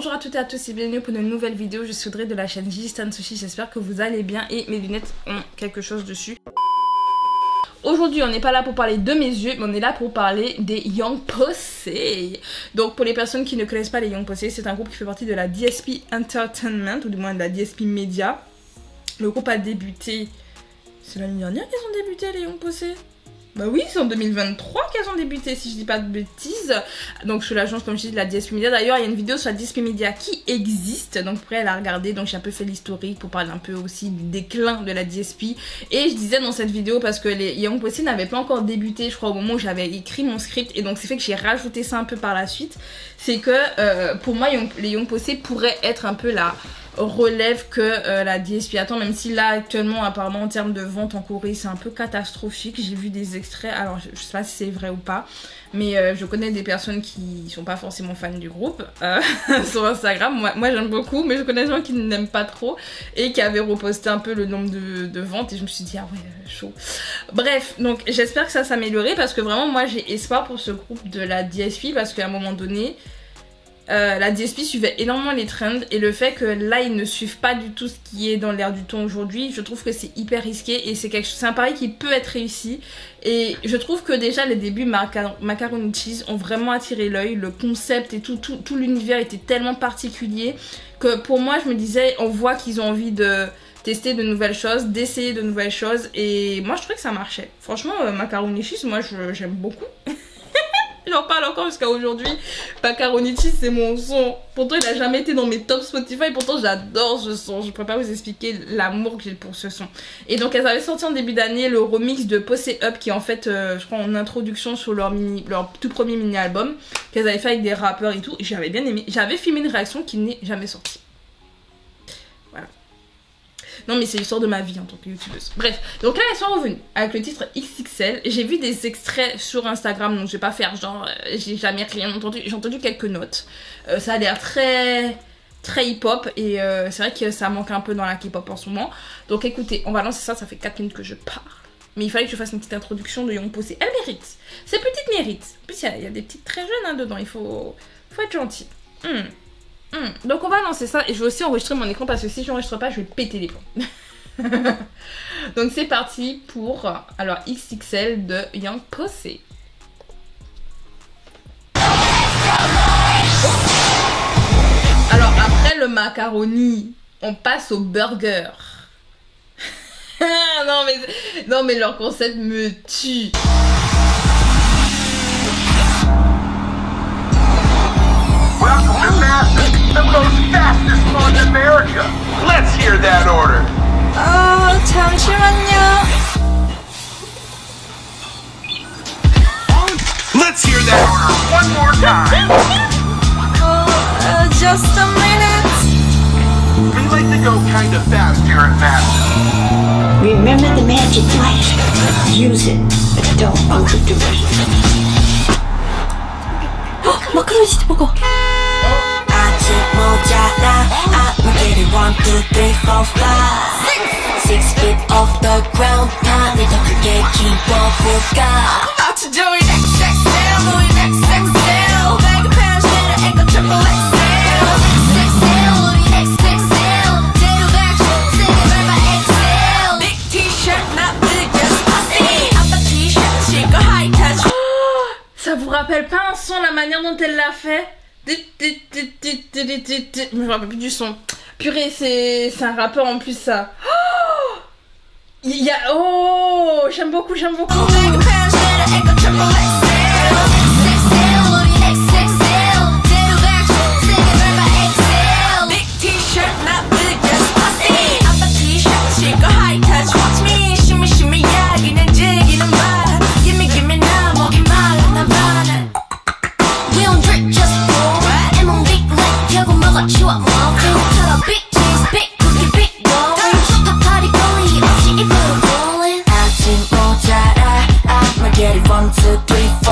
Bonjour à toutes et à tous et bienvenue pour une nouvelle vidéo. Je suis Audrey de la chaîne Gigi Sushi. J'espère que vous allez bien et mes lunettes ont quelque chose dessus. Aujourd'hui on n'est pas là pour parler de mes yeux, mais on est là pour parler des Young Pussy. Donc pour les personnes qui ne connaissent pas les Young Pussy, c'est un groupe qui fait partie de la DSP Entertainment, ou du moins de la DSP Media. Le groupe a débuté... C'est l'année dernière qu'ils ont débuté les Young Pussy? Bah oui, c'est en 2023 qu'elles ont débuté, si je dis pas de bêtises. Donc sur l'agence, comme je dis, de la DSP Media. D'ailleurs, il y a une vidéo sur la DSP Media qui existe, donc après elle a regardé. Donc j'ai un peu fait l'historique pour parler un peu aussi du déclin de la DSP. Et je disais dans cette vidéo, parce que les Young Pussy n'avaient pas encore débuté, je crois, au moment où j'avais écrit mon script. Et donc c'est fait que j'ai rajouté ça un peu par la suite. C'est que pour moi, les Young Pussy pourraient être un peu la relève que la DSP attend, même si là actuellement apparemment en termes de vente en Corée c'est un peu catastrophique. J'ai vu des extraits, alors je sais pas si c'est vrai ou pas, mais je connais des personnes qui sont pas forcément fans du groupe sur Instagram. Moi j'aime beaucoup, mais je connais des gens qui n'aiment pas trop et qui avaient reposté un peu le nombre de ventes et je me suis dit ah ouais chaud. Bref, donc j'espère que ça s'améliorerait parce que vraiment moi j'ai espoir pour ce groupe de la DSP, parce qu'à un moment donné la DSP suivait énormément les trends, et le fait que là ils ne suivent pas du tout ce qui est dans l'air du temps aujourd'hui, je trouve que c'est hyper risqué et c'est un pari qui peut être réussi. Et je trouve que déjà les débuts Macaroni Cheese ont vraiment attiré l'œil, le concept et tout l'univers était tellement particulier que pour moi je me disais on voit qu'ils ont envie de tester de nouvelles choses, d'essayer de nouvelles choses, et moi je trouvais que ça marchait. Franchement Macaroni Cheese, moi j'aime beaucoup. J'en parle encore jusqu'à aujourd'hui. Macaroni Cheese c'est mon son. Pourtant il a jamais été dans mes top Spotify, pourtant j'adore ce son. Je pourrais pas vous expliquer l'amour que j'ai pour ce son. Et donc elles avaient sorti en début d'année le remix de Posse Up, qui est en fait je crois en introduction sur leur tout premier mini album qu'elles avaient fait avec des rappeurs et tout, et j'avais bien aimé. J'avais filmé une réaction qui n'est jamais sortie. Voilà. Non mais c'est l'histoire de ma vie en tant que youtubeuse. Bref, donc là elles sont revenues avec le titre XXL. J'ai vu des extraits sur Instagram, donc je vais pas faire genre j'ai jamais rien entendu. J'ai entendu quelques notes. Ça a l'air très hip-hop, et c'est vrai que ça manque un peu dans la K-pop en ce moment. Donc écoutez, on va lancer ça, ça fait 4 minutes que je parle. Mais il fallait que je fasse une petite introduction de Young Pussy. Elle mérite. Ces petites méritent. En plus il y a des petites très jeunes hein, dedans, il faut être gentil. Donc on va lancer ça, et je vais aussi enregistrer mon écran parce que si je n'enregistre pas je vais péter les plombs. Donc c'est parti pour alors XXL de Young Pussy. Alors après le macaroni on passe au burger. non mais leur concept me tue. The most fastest fun in America. Let's hear that order. 잠시만요. Let's hear that order one more time. Just a minute. We like to go kind of fast here at Massive. Remember the magic light. Use it, but don't overdo it. 마카로니 진짜 먹어. 아직 모자라. I'm getting 1, 2, 3, 4, 5. 6 feet off the ground. 판을 더 크게 키워볼까. 아침조이 XXL, 우리 XXL. 내가 편지를 읽고 triple XL. XXL, 우리 XXL. 제로백, singing by my XL. Big T-shirt, not big, just pussy. 아빠 T-shirt, 신고 high touch. Ça vous rappelle pas un son, la manière dont elle l'a fait? Je me rappelle plus du son. Purée, c'est un rappeur en plus ça. Oh, il y a... Oh, j'aime beaucoup. Get it 1, 2, 3, 4.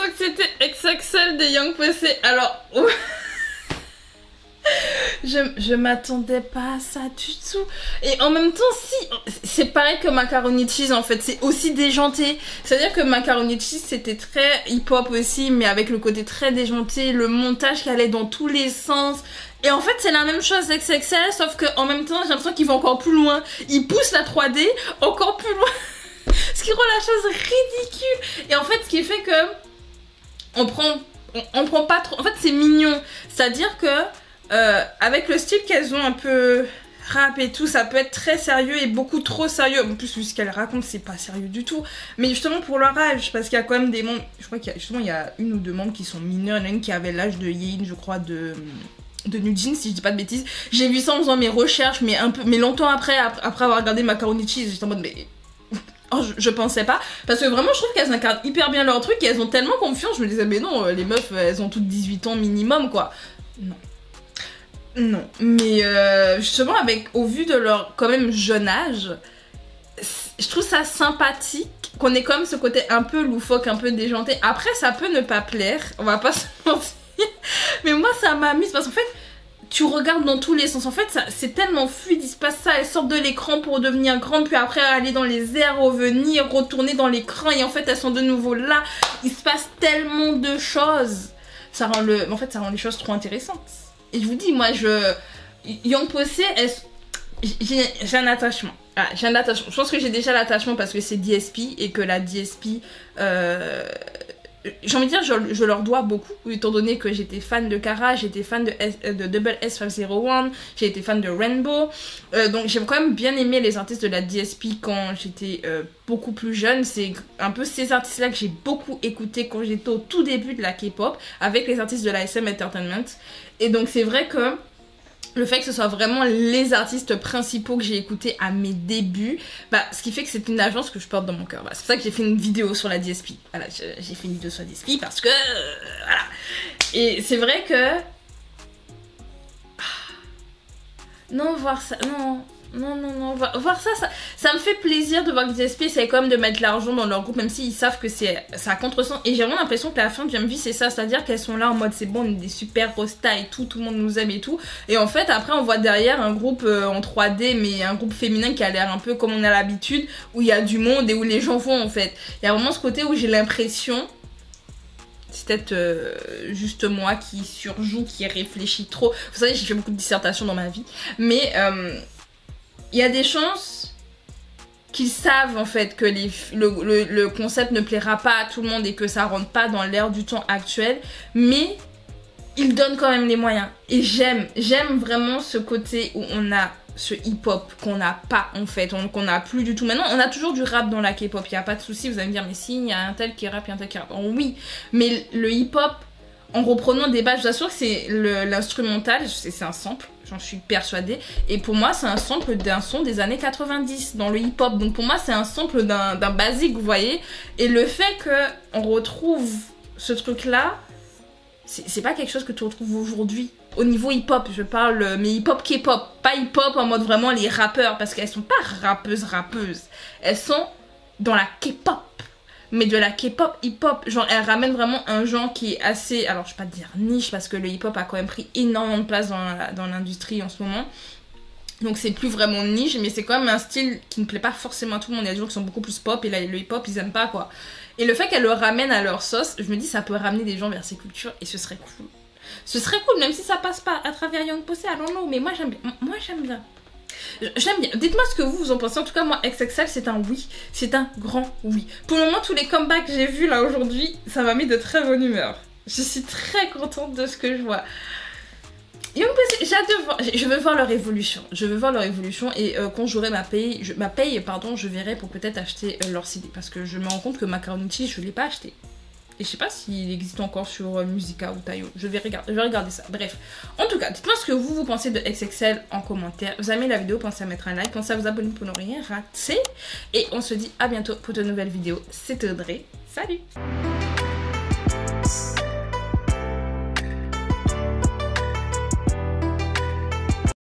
Donc c'était XXL des Young Pussy. Alors, je m'attendais pas à ça du tout. Et en même temps, si, c'est pareil que Macaroni Cheese en fait, c'est aussi déjanté. C'est-à-dire que Macaroni Cheese c'était très hip-hop aussi, mais avec le côté très déjanté, le montage qui allait dans tous les sens. Et en fait c'est la même chose XXL, sauf qu'en même temps j'ai l'impression qu'ils vont encore plus loin. Ils poussent la 3D encore plus loin. Ce qui rend la chose ridicule. Et en fait ce qui fait que on prend pas trop. En fait c'est mignon. C'est-à-dire que avec le style qu'elles ont un peu rap et tout, ça peut être très sérieux et beaucoup trop sérieux. En plus, vu ce qu'elles racontent, c'est pas sérieux du tout. Mais justement pour leur âge, parce qu'il y a quand même des membres, je crois qu'il y a une ou deux membres qui sont mineurs. Il y en a une qui avait l'âge de Yein, je crois, de Nujin, si je dis pas de bêtises. J'ai vu ça en faisant mes recherches, mais longtemps après avoir regardé Macaroni Cheese, j'étais en mode mais... Oh, je pensais pas, parce que vraiment je trouve qu'elles incarnent hyper bien leur truc et elles ont tellement confiance. Je me disais mais non, les meufs elles ont toutes 18 ans minimum quoi. Non, mais justement au vu de leur quand même jeune âge, je trouve ça sympathique qu'on ait quand même ce côté un peu loufoque, un peu déjanté. Après ça peut ne pas plaire, on va pas se mentir, mais moi ça m'amuse parce qu'en fait tu regardes dans tous les sens. En fait c'est tellement fluide, il se passe ça, elles sortent de l'écran pour devenir grandes, puis après aller dans les airs, revenir, retourner dans l'écran et en fait elles sont de nouveau là. Il se passe tellement de choses, ça rend les choses trop intéressantes. Et je vous dis, moi, Young Pussy, j'ai un attachement. Ah, j'ai un attachement. Je pense que j'ai déjà l'attachement parce que c'est DSP et que la DSP, j'ai envie de dire, je leur dois beaucoup, étant donné que j'étais fan de Kara, j'étais fan de Double S501, j'ai été fan de Rainbow. Donc j'ai quand même bien aimé les artistes de la DSP quand j'étais beaucoup plus jeune. C'est un peu ces artistes-là que j'ai beaucoup écouté quand j'étais au tout début de la K-pop, avec les artistes de la SM Entertainment. Et donc c'est vrai que le fait que ce soit vraiment les artistes principaux que j'ai écoutés à mes débuts, bah, ce qui fait que c'est une agence que je porte dans mon cœur. Bah, c'est pour ça que j'ai fait une vidéo sur la DSP. Voilà, j'ai fait une vidéo sur la DSP parce que... voilà. Et c'est vrai que... Non, voir ça... Non, voir ça me fait plaisir de voir que DSP essaie quand même de mettre l'argent dans leur groupe, même s'ils savent que c'est à contresens. Et j'ai vraiment l'impression que la fin de MV c'est ça, c'est-à-dire qu'elles sont là en mode c'est bon, on est des super rostas et tout le monde nous aime et tout. Et en fait après on voit derrière un groupe en 3D, mais un groupe féminin qui a l'air un peu comme on a l'habitude, où il y a du monde et où les gens vont en fait. Il y a vraiment ce côté où j'ai l'impression... C'est peut-être juste moi qui surjoue, qui réfléchit trop. Vous savez, j'ai fait beaucoup de dissertations dans ma vie. Mais il y a des chances qu'ils savent en fait que le concept ne plaira pas à tout le monde et que ça rentre pas dans l'air du temps actuel. Mais ils donnent quand même les moyens. Et j'aime vraiment ce côté où on a ce hip-hop qu'on n'a pas en fait, qu'on n'a plus du tout. Maintenant, on a toujours du rap dans la K-pop, il n'y a pas de souci. Vous allez me dire, mais si, il y a un tel qui rappe, il y a un tel qui rappe. Oh, oui, mais le hip-hop, en reprenant des bases, je vous assure que c'est l'instrumental, c'est un sample, j'en suis persuadée. Et pour moi, c'est un sample d'un son des années 90 dans le hip-hop. Donc pour moi, c'est un sample d'un basique, vous voyez. Et le fait qu'on retrouve ce truc-là, c'est pas quelque chose que tu retrouves aujourd'hui. Au niveau hip-hop, je parle, mais hip-hop K-pop, pas hip-hop en mode vraiment les rappeurs, parce qu'elles sont pas rappeuses, elles sont dans la K-pop, mais de la K-pop hip-hop, genre elles ramènent vraiment un genre qui est assez, alors je vais pas dire niche, parce que le hip-hop a quand même pris énormément de place dans l'industrie en ce moment, donc c'est plus vraiment niche, mais c'est quand même un style qui ne plaît pas forcément à tout le monde. Il y a des gens qui sont beaucoup plus pop, et là le hip-hop ils aiment pas quoi. Et le fait qu'elles le ramènent à leur sauce, je me dis ça peut ramener des gens vers ces cultures, et ce serait cool. Ce serait cool, même si ça passe pas à travers Young Pussy, I don't know, mais moi j'aime bien. J'aime bien. Dites-moi ce que vous en pensez. En tout cas, moi, XXL, c'est un oui. C'est un grand oui. Pour le moment, tous les comebacks que j'ai vus là aujourd'hui, ça m'a mis de très bonne humeur. Je suis très contente de ce que je vois. Young Pussy, j'ai hâte de voir. Je veux voir leur évolution. Et quand j'aurai ma paye, je verrai pour peut-être acheter leur CD. Parce que je me rends compte que Macaroni Cheese, je ne l'ai pas acheté. Et je sais pas s'il existe encore sur Musica ou Tayo. Je vais regarder ça. Bref. En tout cas, dites-moi ce que vous pensez de XXL en commentaire. Vous aimez la vidéo, pensez à mettre un like. Pensez à vous abonner pour ne rien rater. Et on se dit à bientôt pour de nouvelles vidéos. C'était Audrey. Salut!